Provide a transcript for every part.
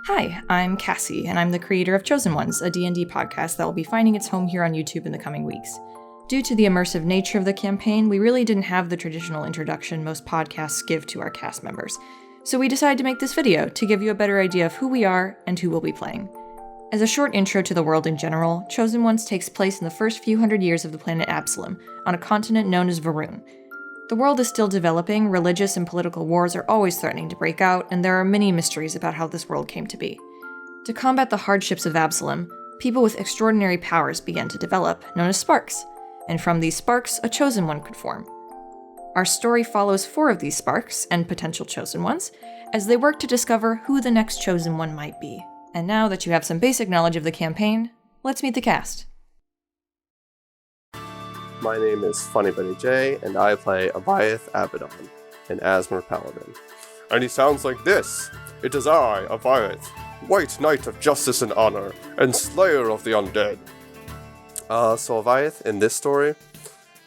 Hi, I'm Cassie, and I'm the creator of Chosen Ones, a DnD podcast that will be finding its home here on YouTube in the coming weeks. Due to the immersive nature of the campaign, we really didn't have the traditional introduction most podcasts give to our cast members, so we decided to make this video to give you a better idea of who we are and who we'll be playing. As a short intro to the world in general, Chosen Ones takes place in the first few hundred years of the planet Absalom, on a continent known as Varun. The world is still developing, religious and political wars are always threatening to break out, and there are many mysteries about how this world came to be. To combat the hardships of Absalom, people with extraordinary powers began to develop, known as sparks, and from these sparks, a chosen one could form. Our story follows 4 of these sparks, and potential chosen ones, as they work to discover who the next chosen one might be. And now that you have some basic knowledge of the campaign, let's meet the cast. My name is funnybunnyjay, and I play Avayath Abaddon, an Asmr paladin. And he sounds like this. It is I, Avayath, White Knight of Justice and Honor, and Slayer of the Undead. So Avayath, in this story,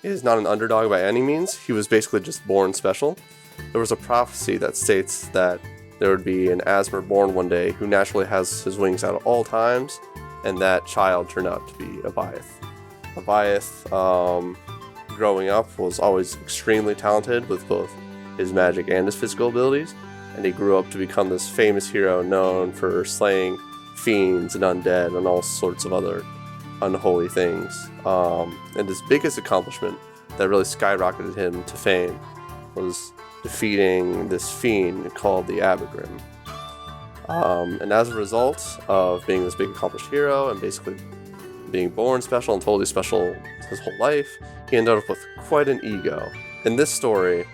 is not an underdog by any means. He was basically just born special. There was a prophecy that states that there would be an Asmr born one day who naturally has his wings out at all times, and that child turned out to be Avayath. Avayath, growing up, was always extremely talented with both his magic and his physical abilities, and he grew up to become this famous hero known for slaying fiends and undead and all sorts of other unholy things. And his biggest accomplishment that really skyrocketed him to fame was defeating this fiend called the Abagrim. And as a result of being this big accomplished hero and basically being born special and totally special his whole life, he ended up with quite an ego. In this story,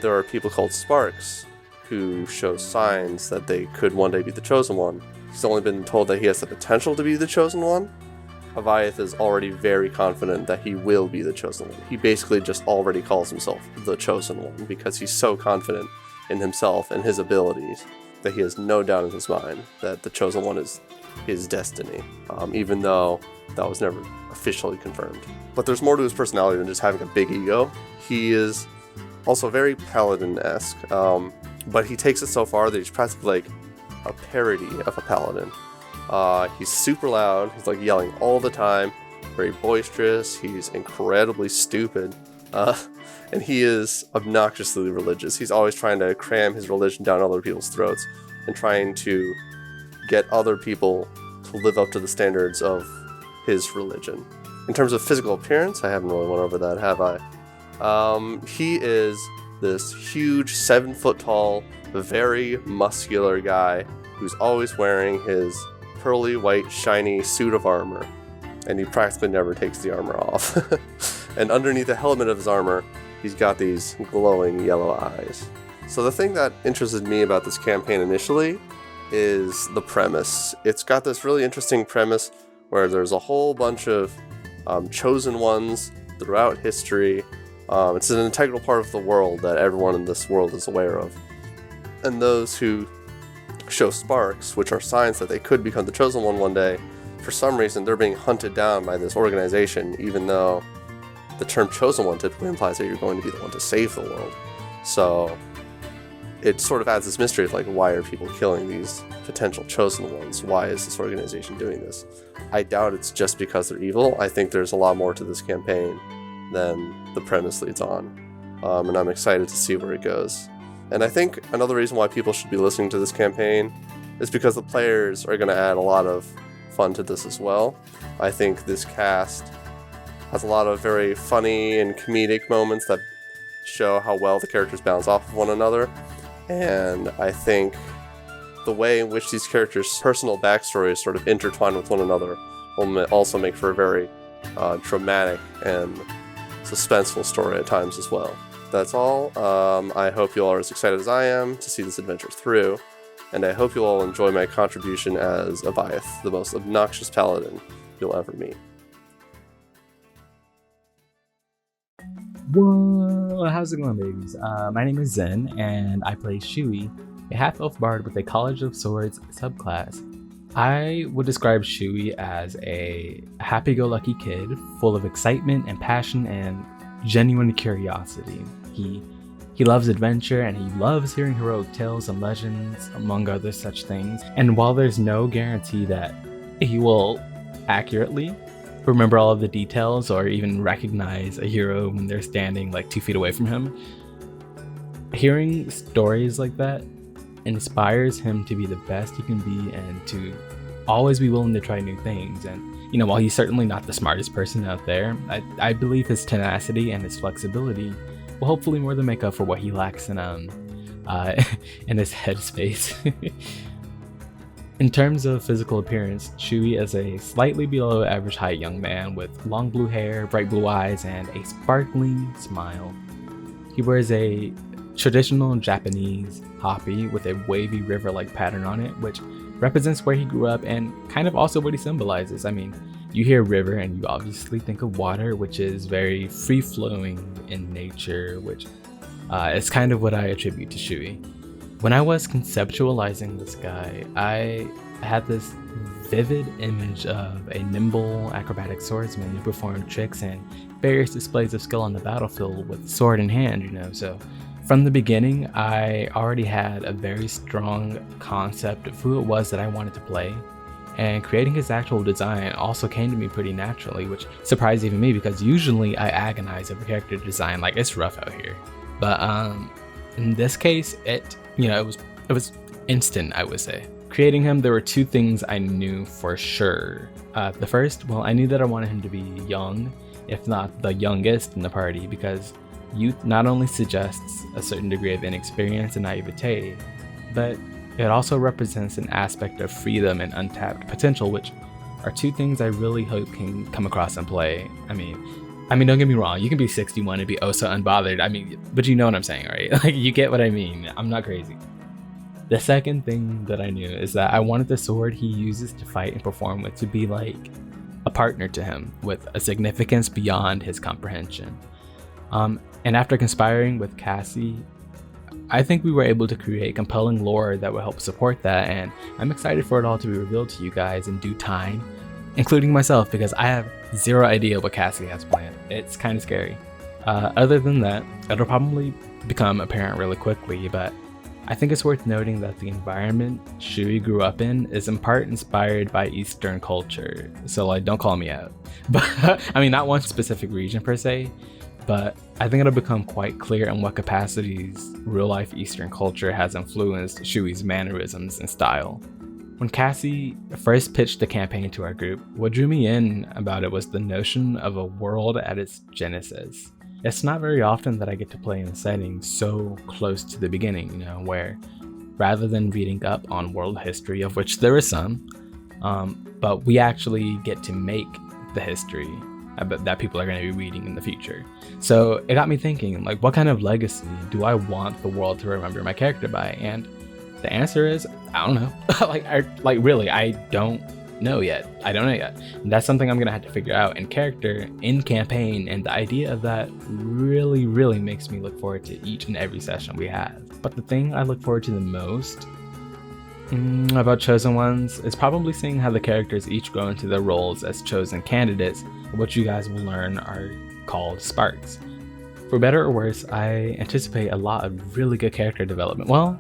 there are people called Sparks who show signs that they could one day be the Chosen One. He's only been told that he has the potential to be the Chosen One. Avayath is already very confident that he will be the Chosen One. He basically just already calls himself the Chosen One because he's so confident in himself and his abilities that he has no doubt in his mind that the Chosen One is his destiny, even though that was never officially confirmed. But there's more to his personality than just having a big ego. He is also very paladin-esque, but he takes it so far that he's practically like a parody of a paladin. He's super loud, he's like yelling all the time, very boisterous, he's incredibly stupid, and he is obnoxiously religious. He's always trying to cram his religion down other people's throats and trying to get other people to live up to the standards of his religion. In terms of physical appearance, I haven't really went over that, have I? He is this huge 7-foot tall, very muscular guy who's always wearing his pearly white shiny suit of armor, and he practically never takes the armor off. And underneath the helmet of his armor, he's got these glowing yellow eyes. So the thing that interested me about this campaign initially is the premise. It's got this really interesting premise where there's a whole bunch of chosen ones throughout history. It's an integral part of the world that everyone in this world is aware of. And those who show sparks, which are signs that they could become the chosen one day, for some reason they're being hunted down by this organization, even though the term chosen one typically implies that you're going to be the one to save the world. So it sort of adds this mystery of like, why are people killing these potential chosen ones? Why is this organization doing this? I doubt it's just because they're evil. I think there's a lot more to this campaign than the premise leads on. And I'm excited to see where it goes. And I think another reason why people should be listening to this campaign is because the players are going to add a lot of fun to this as well. I think this cast has a lot of very funny and comedic moments that show how well the characters bounce off of one another. And I think the way in which these characters' personal backstories sort of intertwine with one another will also make for a very dramatic and suspenseful story at times as well. That's all. I hope you all are as excited as I am to see this adventure through, and I hope you all enjoy my contribution as Avayath, the most obnoxious paladin you'll ever meet. Whoa, how's it going, babies? My name is Zen, and I play Shui, a half-elf bard with a College of Swords subclass. I would describe Shui as a happy-go-lucky kid, full of excitement and passion and genuine curiosity. He He loves adventure and he loves hearing heroic tales and legends, among other such things. And while there's no guarantee that he will accurately remember all of the details or even recognize a hero when they're standing like 2 feet away from him, hearing stories like that inspires him to be the best he can be and to always be willing to try new things. And while he's certainly not the smartest person out there, I believe his tenacity and his flexibility will hopefully more than make up for what he lacks in his headspace. In terms of physical appearance, Chewie is a slightly below average height young man with long blue hair, bright blue eyes, and a sparkling smile. He wears a traditional Japanese hoppy with a wavy river-like pattern on it, which represents where he grew up and kind of also what he symbolizes. I mean, you hear river and you obviously think of water, which is very free-flowing in nature, which is kind of what I attribute to Shui. When I was conceptualizing this guy, I had this vivid image of a nimble acrobatic swordsman who performed tricks and various displays of skill on the battlefield with sword in hand, so from the beginning, I already had a very strong concept of who it was that I wanted to play, and creating his actual design also came to me pretty naturally, which surprised even me because usually I agonize over character design, like it's rough out here. But in this case, it was instant, I would say. Creating him, there were 2 things I knew for sure. The first, I knew that I wanted him to be young, if not the youngest in the party, because youth not only suggests a certain degree of inexperience and naivete, but it also represents an aspect of freedom and untapped potential, which are 2 things I really hope can come across in play. I mean, don't get me wrong, you can be 61 and be oh so unbothered, but you know what I'm saying, right? Like, you get what I mean. I'm not crazy. The second thing that I knew is that I wanted the sword he uses to fight and perform with to be like a partner to him, with a significance beyond his comprehension. And after conspiring with Cassie, I think we were able to create compelling lore that will help support that, and I'm excited for it all to be revealed to you guys in due time, including myself, because I have zero idea what Cassie has planned. It's kind of scary. Other than that, it'll probably become apparent really quickly, but I think it's worth noting that the environment Shui grew up in is in part inspired by Eastern culture, so like, don't call me out. But not one specific region per se, but I think it'll become quite clear in what capacities real-life Eastern culture has influenced Shui's mannerisms and style. When Cassie first pitched the campaign to our group, what drew me in about it was the notion of a world at its genesis. It's not very often that I get to play in a setting so close to the beginning, where rather than reading up on world history, of which there is some, but we actually get to make the history that people are going to be reading in the future. So it got me thinking, like, what kind of legacy do I want the world to remember my character by? And the answer is, I don't know. Really, I don't know yet. And that's something I'm going to have to figure out in character, in campaign, and the idea of that really, really makes me look forward to each and every session we have. But the thing I look forward to the most about Chosen Ones is probably seeing how the characters each grow into their roles as chosen candidates, what you guys will learn are called sparks. For better or worse, I anticipate a lot of really good character development. Well,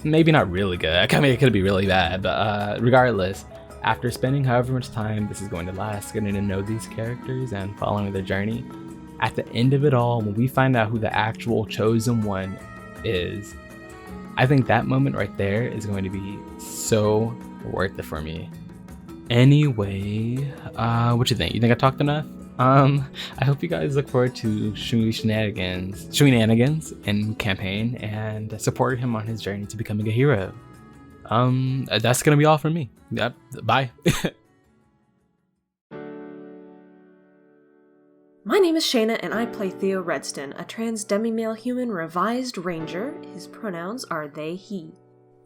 maybe not really good. It could be really bad, but regardless, after spending however much time this is going to last getting to know these characters and following their journey, at the end of it all, when we find out who the actual Chosen One is, I think that moment right there is going to be so worth it for me. Anyway, what you think? You think I talked enough? I hope you guys look forward to Shui shenanigans in campaign and support him on his journey to becoming a hero. That's gonna be all from me. Yep, bye. My name is Shayna and I play Theo Redston, a trans demi-male human revised ranger. His pronouns are they, he.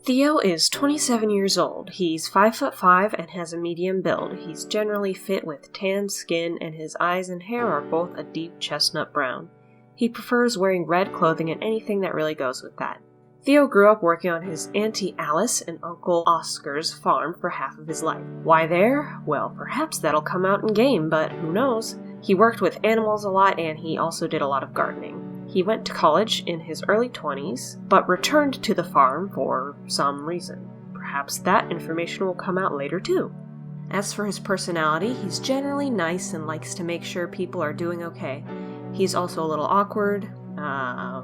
Theo is 27 years old. He's 5'5" and has a medium build. He's generally fit with tan skin and his eyes and hair are both a deep chestnut brown. He prefers wearing red clothing and anything that really goes with that. Theo grew up working on his Auntie Alice and Uncle Oscar's farm for half of his life. Why there? Well, perhaps that'll come out in game, but who knows? He worked with animals a lot and he also did a lot of gardening. He went to college in his early 20s, but returned to the farm for some reason. Perhaps that information will come out later too. As for his personality, he's generally nice and likes to make sure people are doing okay. He's also a little awkward,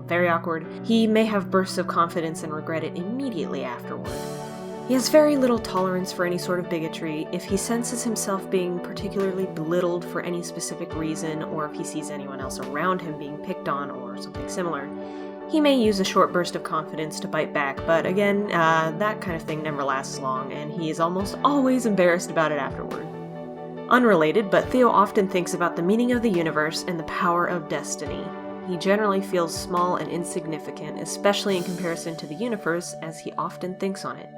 very awkward. He may have bursts of confidence and regret it immediately afterward. He has very little tolerance for any sort of bigotry. If he senses himself being particularly belittled for any specific reason, or if he sees anyone else around him being picked on or something similar, he may use a short burst of confidence to bite back, but again, that kind of thing never lasts long, and he is almost always embarrassed about it afterward. Unrelated, but Theo often thinks about the meaning of the universe and the power of destiny. He generally feels small and insignificant, especially in comparison to the universe, as he often thinks on it.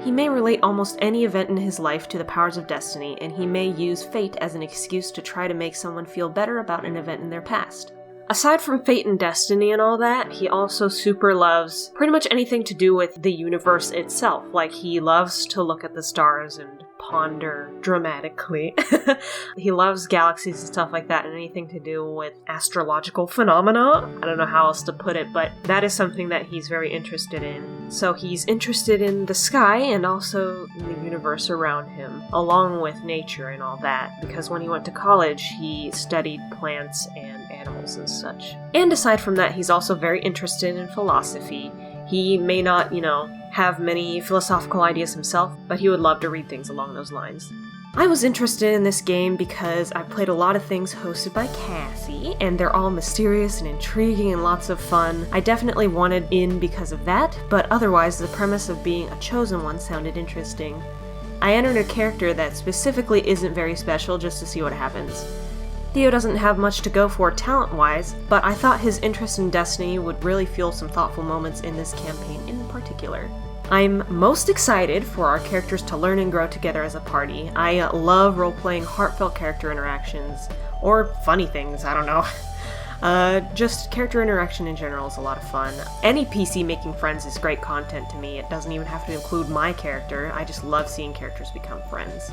He may relate almost any event in his life to the powers of destiny, and he may use fate as an excuse to try to make someone feel better about an event in their past. Aside from fate and destiny and all that, he also super loves pretty much anything to do with the universe itself. Like, he loves to look at the stars and ponder dramatically. He loves galaxies and stuff like that, and anything to do with astrological phenomena. I don't know how else to put it, but that is something that he's very interested in. So he's interested in the sky and also in the universe around him, along with nature and all that, because when he went to college, he studied plants and animals and such. And aside from that, he's also very interested in philosophy. He may not, have many philosophical ideas himself, but he would love to read things along those lines. I was interested in this game because I played a lot of things hosted by Cassie, and they're all mysterious and intriguing and lots of fun. I definitely wanted in because of that, but otherwise the premise of being a chosen one sounded interesting. I entered a character that specifically isn't very special just to see what happens. Theo doesn't have much to go for talent-wise, but I thought his interest in Destiny would really fuel some thoughtful moments in this campaign in particular. I'm most excited for our characters to learn and grow together as a party. I love role-playing heartfelt character interactions, or funny things, I don't know. Just character interaction in general is a lot of fun. Any PC making friends is great content to me. It doesn't even have to include my character. I just love seeing characters become friends.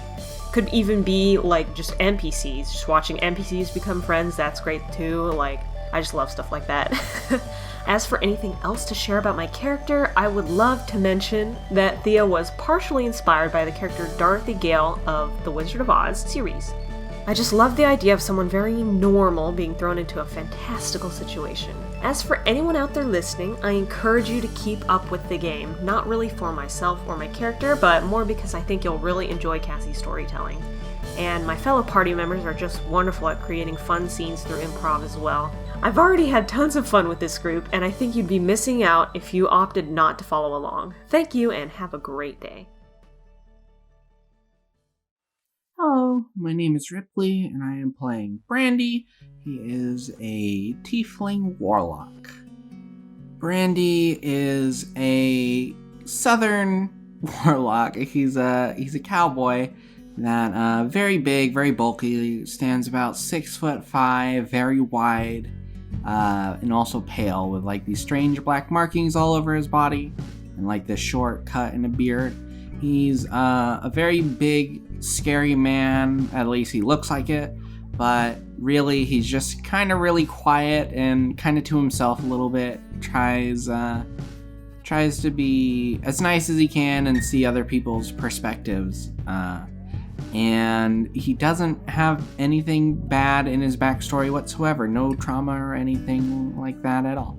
Could even be like just NPCs. Just watching NPCs become friends, that's great too. I just love stuff like that. As for anything else to share about my character, I would love to mention that Theo was partially inspired by the character Dorothy Gale of the Wizard of Oz series. I just love the idea of someone very normal being thrown into a fantastical situation. As for anyone out there listening, I encourage you to keep up with the game, not really for myself or my character, but more because I think you'll really enjoy Cassie's storytelling. And my fellow party members are just wonderful at creating fun scenes through improv as well. I've already had tons of fun with this group, and I think you'd be missing out if you opted not to follow along. Thank you, and have a great day. Hello, my name is Ripley, and I am playing Brandy. He is a tiefling warlock. Brandy is a southern warlock. He's a cowboy that very big, very bulky, stands about 6'5", very wide, and also pale with these strange black markings all over his body and this short cut and a beard. He's a very big, scary man, at least he looks like it, but really he's just kind of really quiet and kind of to himself a little bit, tries to be as nice as he can and see other people's perspectives, and he doesn't have anything bad in his backstory whatsoever, no trauma or anything like that at all.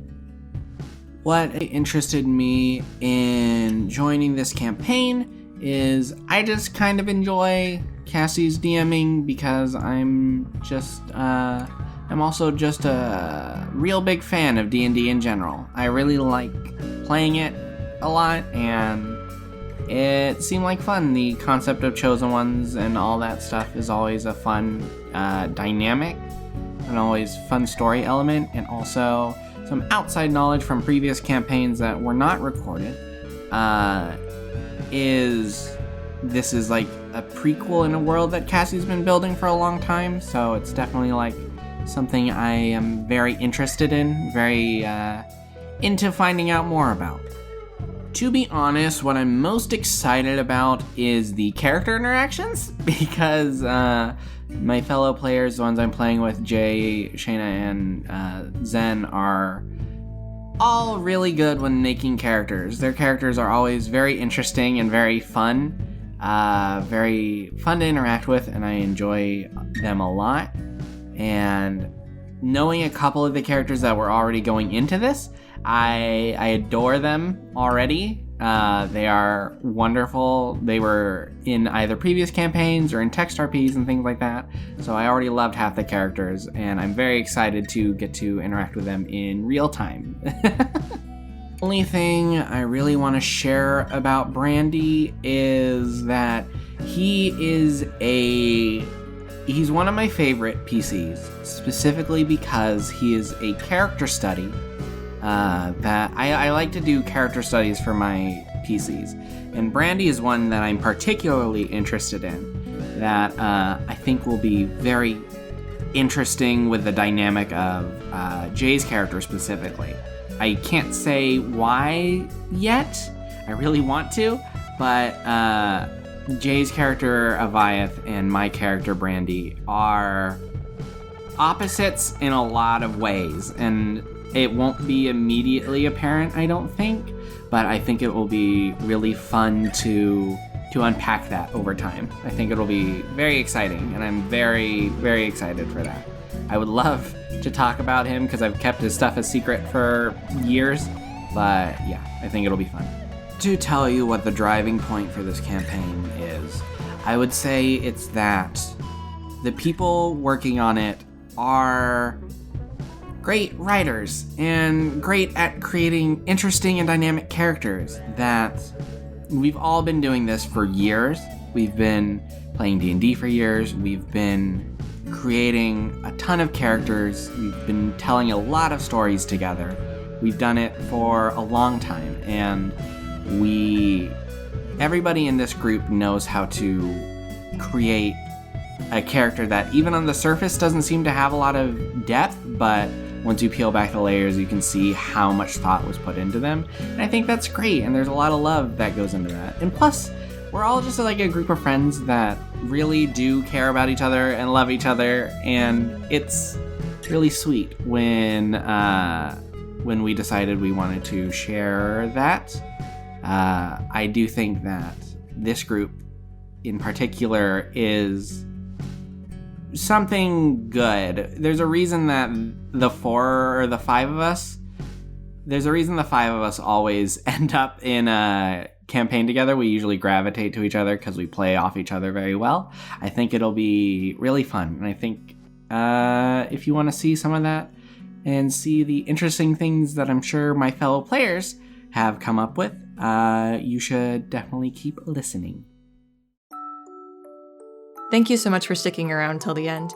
What interested me in joining this campaign is I just kind of enjoy Cassie's DMing because I'm also just a real big fan of D&D in general. I really like playing it a lot, and it seemed like fun. The concept of chosen ones and all that stuff is always a fun dynamic, and always fun story element, and also some outside knowledge from previous campaigns that were not recorded. This is like a prequel in a world that Cassie's been building for a long time, so it's definitely something I am very interested in, very into finding out more about. To be honest, what I'm most excited about is the character interactions, because My fellow players, the ones I'm playing with, Jay, Shayna, and Zen, are all really good when making characters. Their characters are always very interesting and very fun to interact with, and I enjoy them a lot. And knowing a couple of the characters that were already going into this, I adore them already. They are wonderful. They were in either previous campaigns or in text RPs and things like that. So I already loved half the characters, and I'm very excited to get to interact with them in real time. Only thing I really want to share about Brandy is that he's one of my favorite PCs, specifically because he is a character study. That I like to do character studies for my PCs, and Brandy is one that I'm particularly interested in, that I think will be very interesting with the dynamic of Jay's character specifically. I can't say why yet, I really want to, but Jay's character Avayath and my character Brandy are opposites in a lot of ways, and it won't be immediately apparent, I don't think, but I think it will be really fun to unpack that over time. I think it'll be very exciting, and I'm very, very excited for that. I would love to talk about him because I've kept his stuff a secret for years, but yeah, I think it'll be fun. To tell you what the driving point for this campaign is, I would say it's that the people working on it are great writers and great at creating interesting and dynamic characters. That we've all been doing this for years. We've been playing D&D for years. We've been creating a ton of characters. We've been telling a lot of stories together. We've done it for a long time, and everybody in this group knows how to create a character that even on the surface doesn't seem to have a lot of depth, but once you peel back the layers, you can see how much thought was put into them. And I think that's great, and there's a lot of love that goes into that. And plus, we're all just like a group of friends that really do care about each other and love each other, and it's really sweet when we decided we wanted to share that. I do think that this group in particular is something good. There's a reason that the five of us always end up in a campaign together. We usually gravitate to each other because we play off each other very well. I think it'll be really fun, and I think if you want to see some of that and see the interesting things that I'm sure my fellow players have come up with, you should definitely keep listening. Thank you so much for sticking around till the end.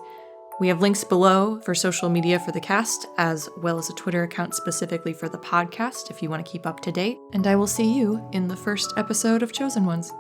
We have links below for social media for the cast, as well as a Twitter account specifically for the podcast if you want to keep up to date. And I will see you in the first episode of Chosen Ones.